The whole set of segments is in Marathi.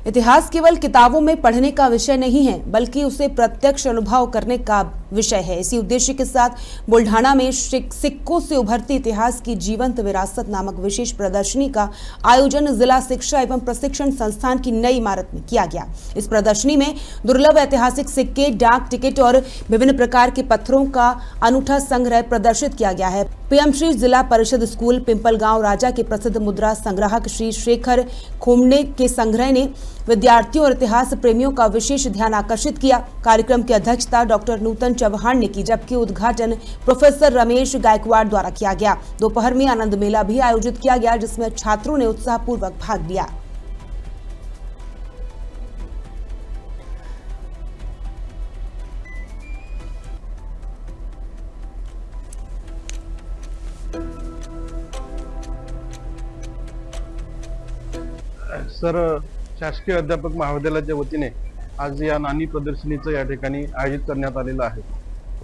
इतिहास केवल किताबों में पढ़ने का विषय नहीं है, बल्कि उसे प्रत्यक्ष अनुभव करने का विषय है। इसी उद्देश्य के साथ बुल्ढाना में सिक्कों से उभरती इतिहास की जीवंत विरासत नामक विशेष प्रदर्शनी का आयोजन जिला शिक्षा एवं प्रशिक्षण संस्थान की नई इमारत में किया गया। इस प्रदर्शनी में दुर्लभ ऐतिहासिक सिक्के, डाक टिकट और विभिन्न प्रकार के पत्थरों का अनूठा संग्रह प्रदर्शित किया गया है। पीएमश्री जिला परिषद स्कूल पिंपलगांव राजा के प्रसिद्ध मुद्रा संग्राहक श्री शेखर खोमने के संग्रह ने विद्यार्थियों और इतिहास प्रेमियों का विशेष ध्यान आकर्षित किया। कार्यक्रम की अध्यक्षता डॉक्टर नूतन चौहान ने की, जबकि उद्घाटन प्रोफेसर रमेश गायकवाड़ द्वारा किया गया। दोपहर में आनंद मेला भी आयोजित किया गया, जिसमें छात्रों ने उत्साहपूर्वक भाग लिया। सर, शासकीय अध्यापक महाविद्यालयाच्या वतीने आज या नाणी प्रदर्शनीचं या ठिकाणी आयोजित करण्यात आलेलं आहे।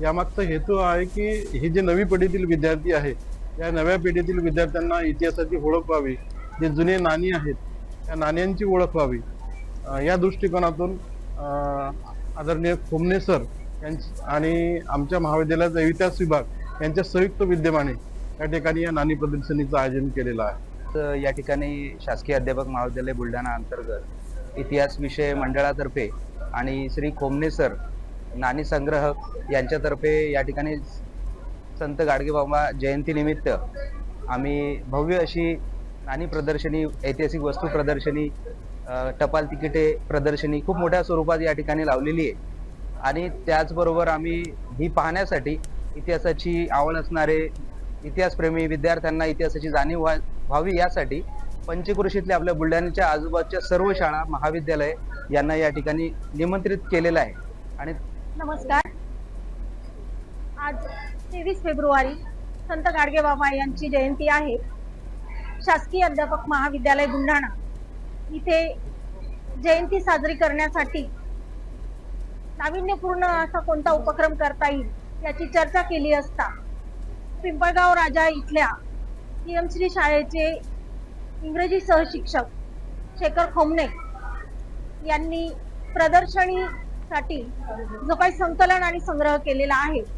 यामागचा हेतू आहे की ही जे नवी पिढीतील विद्यार्थी आहे, या नव्या पिढीतील विद्यार्थ्यांना इतिहासाची ओळख व्हावी, जे जुने नाणी आहेत त्या नाण्यांची ओळख व्हावी, या दृष्टिकोनातून आदरणीय खोमने सर आणि आमच्या महाविद्यालयाचा इतिहास विभाग यांच्या संयुक्त विद्यमाने या ठिकाणी या नाणी प्रदर्शनीचं आयोजन केलेलं आहे। या ठिकाणी शासकीय अध्यापक महाविद्यालय बुलढाणा अंतर्गत इतिहास विषय मंडळातर्फे आणि श्री खोमने सर नाणी संग्रहक यांच्यातर्फे या ठिकाणी संत गाडगेबाबा जयंतीनिमित्त आम्ही भव्य अशी नाणी प्रदर्शनी, ऐतिहासिक वस्तू प्रदर्शनी, टपाल तिकिटे प्रदर्शनी खूप मोठ्या स्वरूपात या ठिकाणी लावलेली आहे। आणि त्याचबरोबर आम्ही ही पाहण्यासाठी इतिहासाची आवड असणारे इतिहासप्रेमी विद्यार्थ्यांना इतिहासाची जाणीव व्हावी यासाठी पंचक्रोशीतल्या आपल्या बुलढाण्याच्या आजूबाजूच्या सर्व शाळा, महाविद्यालय यांना या ठिकाणी निमंत्रित केलेलं आहे। आणि नमस्कार, आज 23 फेब्रुवारी संत गाडगेबाबा यांची जयंती आहे। शासकीय अध्यापक महाविद्यालय बुलढाणा इथे जयंती साजरी करण्यासाठी नाविन्यपूर्ण असा कोणता उपक्रम करता येईल याची चर्चा केली असता पिंपळगाव राजा इथल्या पीएमश्री शाळेचे इंग्रजी सहशिक्षक शेखर खोमने यांनी प्रदर्शनीसाठी जो काही संकलन आणि संग्रह केलेला आहे